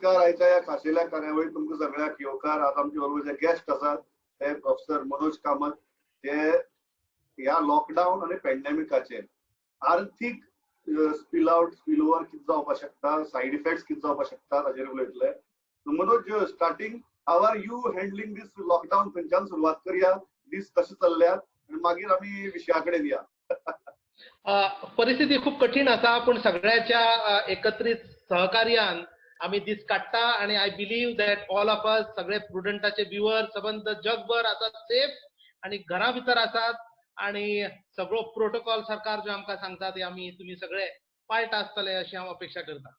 नमस्कार. आयच्या या खाशेल्या कार्यावळीत तुमकां सगळ्यांक येवकार. आज आमचे बरोबर जे गेस्ट आसात ते प्रोफेसर मनोज कामत, जे ह्या लॉकडावन आणि पॅन्डेमिकाचेर आर्थीक स्पिल आउट स्पिल ओव्हर कितें जावपाक शकता, सायड इफेक्ट्स कितें जावपाक शकता ताचेर उलयतले. Manoj, starting how are you handling this lockdown? खंयच्यान सुरवात करया? दीस कशे चल्ल्यात आनी मागीर आमी विशया कडेन या. परिस्थिती खूप कठीण आसा, पण सगळ्याच्या एकत्रित सहकार्यान आम्ही दीस काडटा आणि I believe that all of us सगळे प्रुडंटाचे व्ह्युअर सबंद जगभर आसात सेफ आणि घरा भितर आसात आणि सगळो प्रोटोकॉल सरकार जो आमकां सांगता ते आमी तुम्ही सगळे पाळटा आसतले अशी हांव अपेक्षा करता.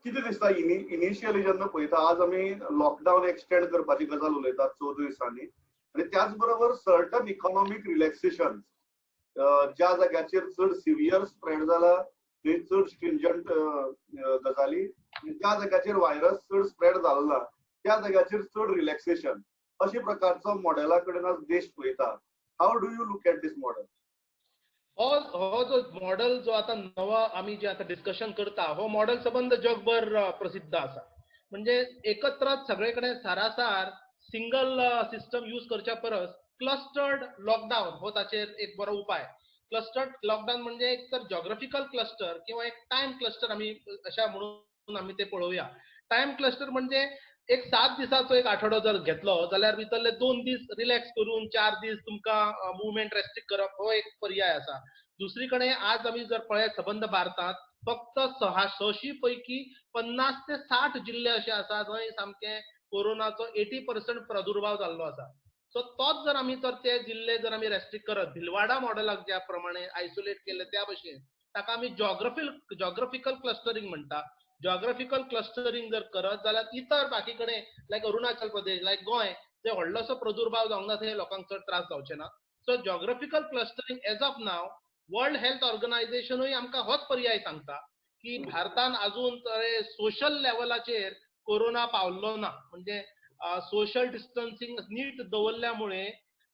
कितें दिसता इनिशियली जेन्ना पळयता, आज आमी लॉकडावन एक्सटेंड करपाची गजाल उलयतात 14 दिसांनी, आणि त्याच बरोबर सर्टन इकॉनॉमिक रिलॅक्सेशन ज्या जाग्याचेर चड सिव्हियर स्प्रेड जाला थंय चड स्ट्रिंजंट गजाली, ज्या जाग्याचेर व्हायरस चड स्प्रेड जालो ना त्या जाग्याचेर चड रिलॅक्सेशन, अशा प्रकारचो मॉडेला कडेन आज देश पळयता. How do you look at this model? हो जो मॉडेल जो आता नवा आम्ही जे आता डिस्कशन करता, हो मॉडेल सबंद जगभर प्रसिद्ध आसा. म्हणजे एकत्रच सगळेकडे सारासार सिंगल सिस्टम यूज करच्या परस क्लस्टर्ड लॉकडाऊन हो ताचेर एक बरो उपाय. क्लस्टर्ड लॉकडाऊन म्हणजे एक तर जॉग्राफिकल क्लस्टर किंवा एक टाइम क्लस्टर आम्ही अशा म्हणून आम्ही ते पळोवया. टाइम क्लस्टर म्हणजे एक 7 दिसाचो एक आठवडो जर घेतलो जाल्यार भितरले 2 दीस रिलॅक्स करून 4 दीस तुमकां मुवमेंट रेस्ट्रिक्ट करप हो एक पर्याय आसा. दुसरीकडे आज आम्ही जर पळयत सबंद भारतात फक्त 600 पैकी 50 ते 60 जिल्हे असे आसा जंय सामके कोरोनाचो 80% प्रादुर्भाव जाल्लो आसा. सो तोच जर आम्ही तर ते जिल्हे जर आम्ही रेस्ट्रिक्ट करत, भिलवाडा मॉडेलाक ज्या प्रमाणे आयसोलेट केले त्या भशेन ताका आम्ही जॉग्राफिकल क्लस्टरिंग म्हणटा. जॉग्राफिकल क्लस्टरिंग जर करत जाल्यार इतर बाकीकडे लायक अरुणाचल प्रदेश, लायक गोंय, जे व्हडलोसो प्रादुर्भाव जावंक ना थंय लोकांक चड त्रास जावचे ना. So geographical clustering as of now world health ऑर्गनायझेशनूय आमकां होच पर्याय सांगता की भारतान अजून सोशल लेवलाचेर कोरोना पावल्लो ना. म्हणजे सोशल डिस्टन्सिंग नीट दवरल्यामुळे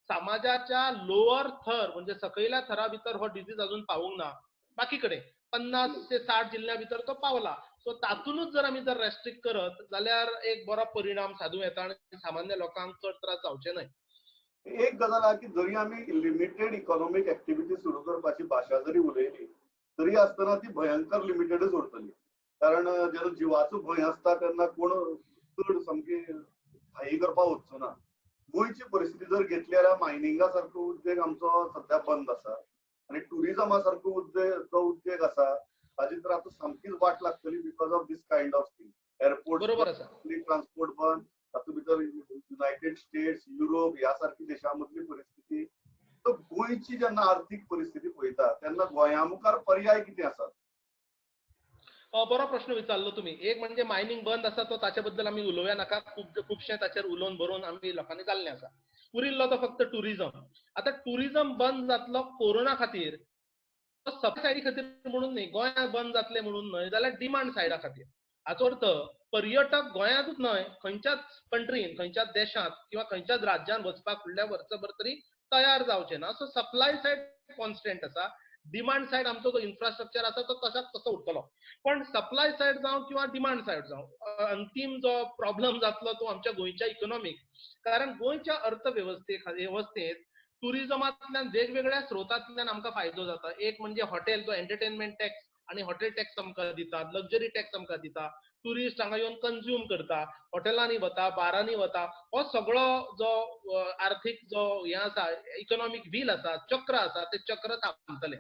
समाजाच्या लोअर थर म्हणजे सकयल्या थरा भितर हो डिजीज अजून पावूंक ना. बाकीकडे 50 ते 60 जिल्ह्या भितर तो पावला. सो तातूनच जर आम्ही जर रेस्ट्रिक्ट करत जाल्यार एक बरो परिणाम साधूं येता आणि सामान्य लोकांक चड त्रास जावचे न्हय. एक गजाल आहा की जरी आमी लिमिटेड इकॉनॉमिक एक्टिविटी सुरू करपाची भाशा जरी उलयली तरी आसतना ती भयंकर लिमिटेडच उरतली. कारण जेन्ना जिवाचो भंय आसता तेन्ना कोण चड सामकी घाई करपाक वचचो ना. गोंयची परिस्थिती जर घेतली जाल्यार मायनिंगा सारको उद्देग आमचो सध्या बंद आसा आणि टुरिजमा सारको उद्देग आसा ताजी तर आतां सामकीच वाट लागतली because of this kind of thing. Airport बरोबर आसा. ट्रान्सपोर्ट बंद, तातूंत भितर युनायटेड स्टेट्स, युरोप ह्या सारकी देशांमधली परिस्थिती. तर गोंयची जेन्ना आर्थीक परिस्थिती पळयता तेन्ना गोंया मुखार पर्याय कितें आसात? बरो प्रश्न विचारलो तुम्ही. एक म्हणजे मायनिंग बंद आसा तो ताचे बद्दल आम्ही उलोवया नाका. खुबशे ताचेर उलोवन बरोवन आम्ही लोकांनी जाल्ले आसा. उरिल्लो तो फक्त टुरिझम. आता टुरिझम बंद जातलो कोरोना खातीर, सप्लाय सायडी खातीर म्हणून न्हय, गोंयांत बंद जातले म्हणून न्हय, जाल्यार डिमांड सायडा खातीर. हाचो अर्थ पर्यटक गोंयांतूच न्हय खंयच्याच कंट्रीन, खंयच्याच देशांत किंवा खंयच्याच राज्यांत वचपाक फुडल्या वर्सभर तरी तयार जावचे ना. सो सप्लाय सायड कॉन्स्टंट आसा. डिमांड सायड आमचो जो इन्फ्रास्ट्रक्चर आसा तो तसाच तसो उरतलो. पण सप्लाय सायड जावं किंवा डिमांड सायड जावं, अंतिम जो प्रॉब्लेम जातलो तो आमच्या गोंयच्या इकॉनॉमीक. कारण गोंयच्या अर्थव्यवस्थेत टुरिझमांतल्यान वेगवेगळ्या स्रोतांतल्यान आमकां फायदो जाता. एक म्हणजे हॉटेल, जो एंटरटेनमेंट टॅक्स आणि हॉटेल टॅक्स आमकां दितात, लक्झरी टॅक्स आमकां दिता. टुरिस्ट हांगा येवन कन्झ्युम करता, हॉटेलांनी वता, बारांनी वता. हो सगळो जो आर्थीक जो हे आसा, इकॉनॉमीक व्हील आसा, चक्र आसा, ते चक्र थांबतलें.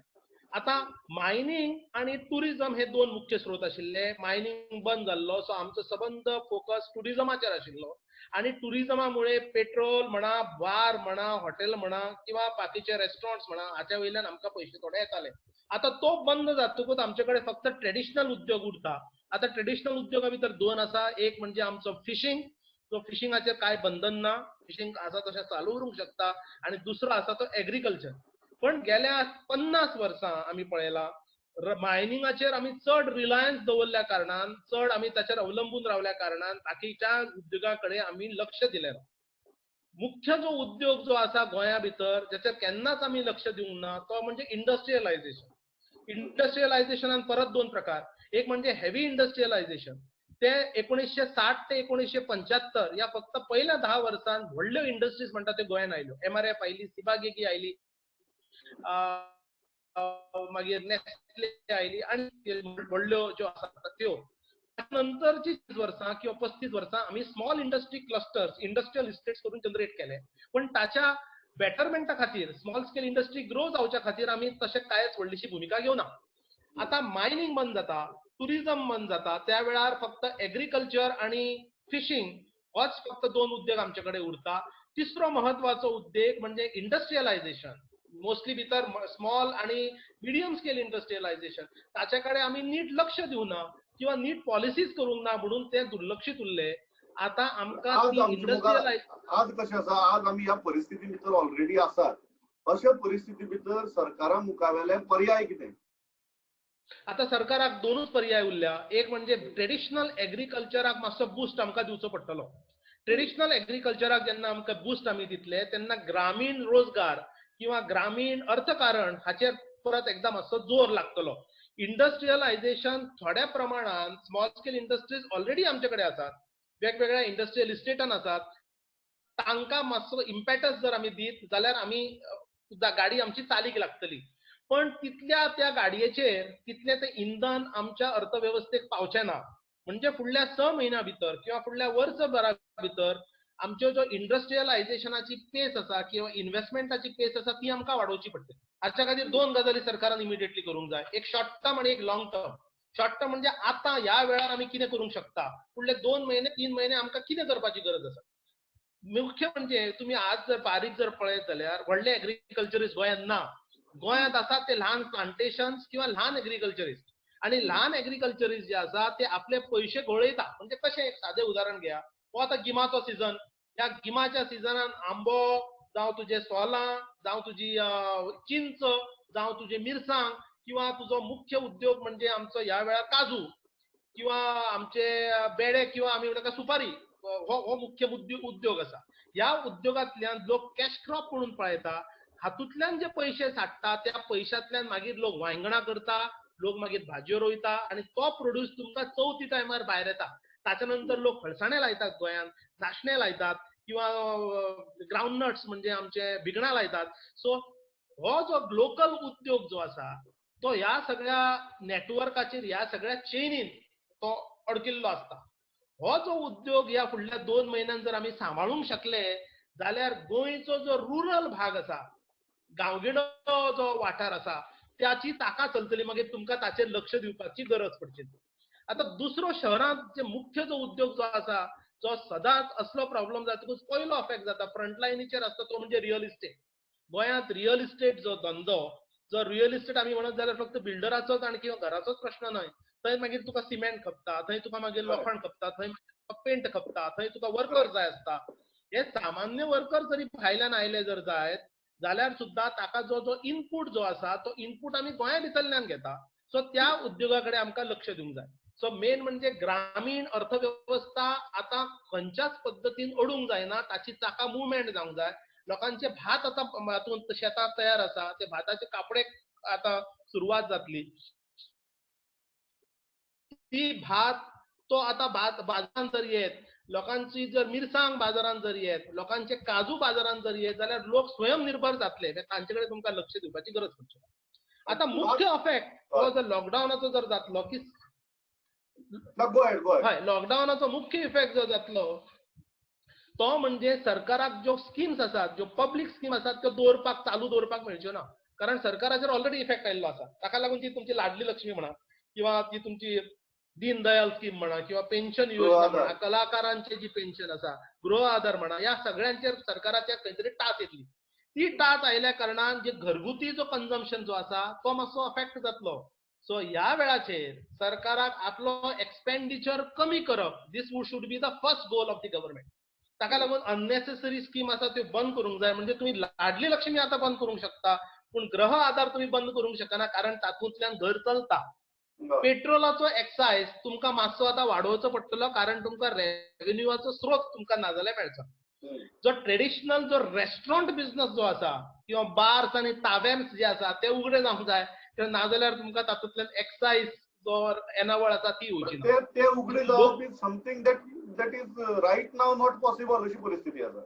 आता मायनिंग आणि टुरिझम हे 2 मुख्य स्रोत आशिल्ले. मायनिंग बंद जाल्लो, सो आमचो सबंद फोकस टुरिझमाचेर आशिल्लो आणि टुरिझमामुळे पेट्रोल म्हणा, बार म्हणा, हॉटेल म्हणा किंवा बाकीचे रेस्टॉरंट्स म्हणा हाच्या वयल्यान आमकां पयशे थोडे येताले. आता तो बंद जातकूच आमचे कडेन फक्त ट्रेडिशनल उद्योग उरता. आता ट्रेडिशनल उद्योगा भितर 2 आसा. एक म्हणजे आमचो फिशिंग, तो फिशिंगाचेर काय बंधन ना, फिशिंग आसा तशें चालू उरूंक शकता. आणि दुसरो आसा तो एग्रीकल्चर. पण गेल्या 50 वर्सां आमी पळयला मायनिंगाचेर आमी चड रिलायन्स दवरल्या कारणान, चड आमी ताचेर अवलंबून रावल्या कारणान बाकीच्या उद्योगा कडेन आमी लक्ष दिलें ना. मुख्य जो उद्योग जो आसा गोंया भितर जाचेर केन्नाच आमी लक्ष दिवंक ना तो म्हणजे इंडस्ट्रियलायझेशन. इंडस्ट्रियलायझेशनान परत 2 प्रकार. एक म्हणजे हेवी इंडस्ट्रियलायझेशन. ते 1960 ते 1975 या फक्त पहिल्या 10 वर्षांत व्हडल्यो इंडस्ट्रीज म्हणटा ते गोंयांत आयल्यो. MRF आयली, सिबागेगी आयली, मागीर नेस्ले आयली आनी व्हडल्यो ज्यो आसात त्यो. नंतरची 30 वर्सां किंवा 35 वर्सां आम्ही small industry clusters, industrial estates करून जनरेट केले. पण ताच्या बेटरमेंटा खातीर, स्मॉल स्केल इंडस्ट्री ग्रो जावच्या खातीर आम्ही तशें कांयच व्हडलीशी भुमिका घेवना. आता मायनिंग बंद जाता, टुरिझम बंद जाता, त्या वेळार फक्त एग्रीकल्चर आणि फिशिंग होच फक्त 2 उद्योग आमचे कडेन उरता. तिसरो महत्वाचो उद्देग म्हणजे इंडस्ट्रियलायझेशन, मोस्टली भितर स्मॉल आणि मिडियम स्केल इंडस्ट्रियलायझेशन. ताचे कडेन आमी नीट लक्ष दिवना किंवा नीट पॉलिसीज करूंक ना म्हणून ते दुर्लक्षीत उरले. आता आमकां आज ती आमच्या मुखार आज कशें आसा, आज आमी ह्या परिस्थिती भितर ऑलरेडी आसात. अशा परिस्थिती भितर सरकारा मुखावेले पर्याय कितें? आता सरकाराक 2च पर्याय उरल्या. एक म्हणजे ट्रेडिशनल एग्रीकल्चराक मातसो बूस्ट आमकां दिवचो पडटलो. ट्रेडिशनल एग्रीकल्चराक जेन्ना आमकां बूस्ट आमी दितले तेन्ना ग्रामीण रोजगार किंवा ग्रामीण अर्थकारण हाचेर परत एकदा मातसो जोर लागतलो. इंडस्ट्रियलायझेशन थोड्या प्रमाणात स्मॉल स्केल इंडस्ट्रीज ऑलरेडी आमचे कडेन आसात, वेगवेगळ्या इंडस्ट्रियल इस्टेटान आसात. तांकां मातसो इम्पॅटस जर आमी दीत जाल्यार आमी गाडी आमची चालीक लागतली. पण तितल्या त्या गाडयेचेर तितले ते इंधन आमच्या अर्थव्यवस्थेक पावचे ना. म्हणजे फुडल्या 6 म्हयन्या भितर किंवा फुडल्या वर्सभरा भितर आमच्यो ज्यो इंडस्ट्रियलायझेशनाची पेस आसा किंवा इन्व्हेस्टमेंटाची पेस आसा ती आमकां वाडोवची पडटली. हाच्या खातीर 2 गजाली सरकारान इमिडिएटली करूंक जाय. एक शॉर्ट टर्म आणि एक लॉंग टर्म. शॉर्ट टर्म म्हणजे आता ह्या वेळार आमी कितें करूंक शकता, फुडले 2 महिने 3 महिने आमकां कितें करपाची गरज आसा. मुख्य म्हणजे तुम्ही आज जर बारीक जर पळयत जाल्यार व्हडले एग्रीकल्चरिस्ट गोंयांत ना. गोंयांत आसात ते ल्हान प्लांटेशन्स किंवा ल्हान एग्रीकल्चरिस्ट. आणि ल्हान एग्रीकल्चरिस्ट जे आसा ते आपले पयशे घोळयता. म्हणजे कशें, एक सादें उदाहरण घेया. हो आतां गिमाचो सीझन. ह्या गिमाच्या सिजनान आंबो जावं तुजे सोलां जावं तुजी चिंच जावं तुजे मिरसांग किंवा तुजो मुख्य उद्योग म्हणजे आमचो ह्या वेळार काजू किंवा आमचे बेडे किंवा आमी ताका सुपारी, हो मुख्य उद्योग आसा. ह्या उद्योगांतल्यान लोक कॅश क्रॉप म्हणून पळयता. हातूंतल्यान जे पयशे साठटा त्या पयशांतल्यान मागीर लोक वांयगणां करता, लोक मागीर भाजयो रोयता आणि तो प्रोड्यूस तुमकां चवथी टायमार भायर येता. ताच्या नंतर लोक हळसाणे लायतात गोंयांत, नाशणे लायतात किंवा ग्राउंडनट्स म्हणजे आमचे भिकणां लायतात. सो हो जो लोकल उद्योग जो आसा तो ह्या सगळ्या नेटवर्काचेर, ह्या सगळ्या चेनीन तो अडकिल्लो आसता. हो जो उद्योग ह्या फुडल्या 2 म्हयन्यांत जर आमी सांबाळूंक शकले जाल्यार गोंयचो जो रुरल भाग आसा, गांवगिडो जो वाठार आसा त्याची ताकात चलतली. मागीर तुमकां ताचेर लक्ष दिवपाची गरज पडची. आता दुसरो शहरांत जे मुख्य जो उद्योग जो आसा, जो सदांच असलो प्रॉब्लेम जातकूच पयलो अफेक्ट जाता, फ्रंटलायनीचेर आसता, तो म्हणजे रियल इस्टेट. गोंयांत रियल इस्टेट जो धंदो, जो रियल इस्टेट आमी म्हणत जाल्यार फक्त बिल्डराचोच आनी किंवा घराचोच प्रश्न न्हय. थंय मागीर तुका सिमेंट खपता, थंय तुका मागीर लोखंड खपता, थंय पेंट खपता, थंय तुका वर्कर जाय आसता. हे सामान्य वर्कर जरी भायल्यान आयले जर जायत जाल्यार सुद्दां ताका जो इनपूट जो आसा तो इनपूट आमी गोंया भितरल्यान घेता. सो त्या उद्योगाकडे आमकां लक्ष दिवंक जाय. सो मेन म्हणजे ग्रामीण अर्थव्यवस्था आता खंयच्याच पद्दतीन अडूंक जायना, ताची चाका मुवमेंट जावंक जाय. लोकांचे भात आता हातूंत शेतांत तयार आसा, ते भाताचे कापडे आता सुरवात जातली. ती भात तो आता बाजारांत जर येत, लोकांची जर मिरसांग बाजारांत जर येत, लोकांचे काजू बाजारांत जर येत जाल्यार लोक स्वयंनिर्भर जातले. तांचे कडेन तुमकां लक्ष दिवपाची गरज पडची. आता मुख्य अफेक्ट हो जर लॉकडावनाचो जर जातलो की हय, लॉकडावनाचो मुख्य इफेक्ट जो जातलो तो म्हणजे सरकाराक ज्यो स्किम्स आसात, ज्यो पब्लीक स्कीम आसात त्यो चालू दवरपाक मेळच्यो ना. कारण सरकाराचेर ऑलरेडी इफेक्ट आयिल्लो आसा. ताका लागून ती तुमची लाडली लक्ष्मी म्हणा किंवा ती तुमची दीनदयाल स्कीम म्हणा किंवा पेन्शन योजना म्हणा, कलाकारांची जी पेन्शन आसा, गृह आधार म्हणा, या सगळ्यांचेर सरकाराच्या खंय तरी टाच येतली. ती टाच आयल्या कारणान जे घरगुती जो कन्झम्पशन जो आसा तो मातसो अफेक्ट जातलो. सो ह्या वेळाचेर सरकाराक आपलो एक्सपेंडिचर कमी करप, this should be the first goal of the government. ताका लागून अननेसेसरी स्कीम आसा त्यो बंद करूंक जाय. म्हणजे तुम्ही लाडली लक्ष्मी आता बंद करूंक शकता, पूण ग्रह आधार तुम्ही बंद करूंक शकना, कारण तातूंतल्यान घर चलता. पेट्रोलाचो एक्सायज तुमकां मातसो आता वाडोवचो पडटलो, कारण तुमकां रेव्हेन्यूचो स्रोत तुमकां नाजाल्यार मेळचो. जो ट्रेडिशनल जो रेस्टॉरंट बिझनेस जो आसा किंवा बार्स आनी तावेर्न्स जे आसा ते उगडे जावंक जाय, नाजाल्यार तुमकां तातूंतल्यान एक्सायज जो येणावळ आसा ती येवची ना. ते उगडी जावप is something that is right now not possible अशी परिस्थिती आसा.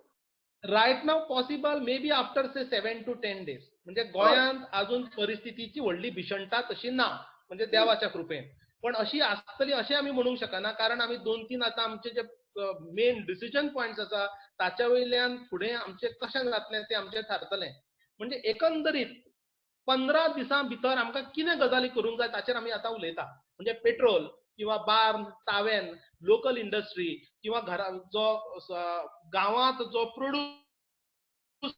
Right now possible may be after say 7 to 10 days. म्हणजे गोंयांत अजून परिस्थितीची व्हडली भिषणता तशी ना, म्हणजे देवाच्या कृपेन. पण अशी आसतली अशें आमी म्हणूंक शकना, कारण आमी 2-3 आतां आमचे जे मेन डिसिजन पॉयंट्स आसा ताच्या वयल्यान फुडें आमचें कशें जातलें तें आमचें थारतलें. म्हणजे एकंदरीत 15 दिसां भितर आमकां कितें गजाली करूंक जाय ताचेर आमी आतां उलयता. म्हणजे पेट्रोल किंवा बार्न, तावेन, लोकल इंडस्ट्री किंवा घरा जो गांवांत जो प्रोड्यूस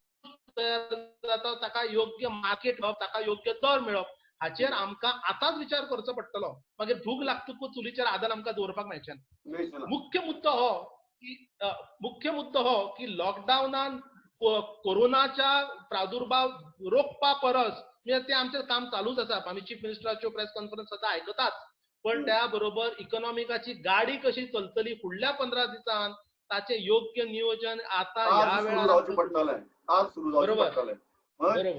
जाता ताका योग्य मार्केट मेळप, ताका योग्य दर मेळप हाचेर आमकां आतांच विचार करचो पडटलो. मागीर भूक लागतकूच चुलीचेर आदन आमकां दवरपाक मेळचें ना. मेळचें ना. मुख्य मुद्दो हो की लॉकडावनान कोरोनाच्या प्रादुर्भाव रोखपा परस म्हणजे तें आमचें काम चालूच आसा. आमी चीफ मिनिस्टराच्यो प्रेस कॉन्फरन्स सदां आयकतात. पण त्या बरोबर इकॉनॉमिकाची गाडी कशी चलतली फुडल्या 15 दिसांन ताचें योग्य नियोजन आतां ह्या सुरू वेळार जावचें पडटलें. आज सुरू जावचें बरोबर. पडटलें. बरोबर.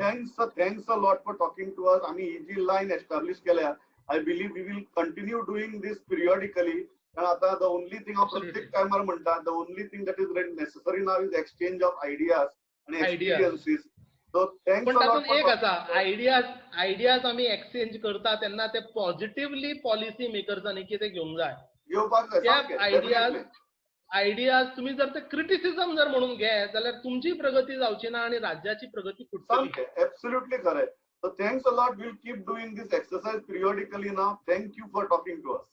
Thanks a lot for talking to us. आमी ही जी लायन एस्टॅब्लिश केल्या, I believe we will continue doing this periodically. कारण आतां द ओनली थिंग हांव प्रत्येक टायमार म्हणटा, the only thing that is necessary now is exchange of ideas आणि एक्सपिरियन्सीस. सो थँक्स पण अ लॉट तातूंत फॉर एक आसा, आयडियाज आमी एक्सचेंज करता तेन्ना ते पॉझिटिव्हली पॉलिसी मेकर्सांनी कितें घेवंक जाय. घेवपाक जाय. त्या सामकें, डेफिनेटली. आयडियाज तुम्ही जर ते क्रिटिसिझम जर म्हणून घेत जाल्यार तुमची प्रगती जावची ना आणि राज्याची प्रगती फुडटली. सामकें, एब्सोल्युटली खरें. So thanks a lot. We'll keep doing this exercise periodically now. Thank you for talking to us.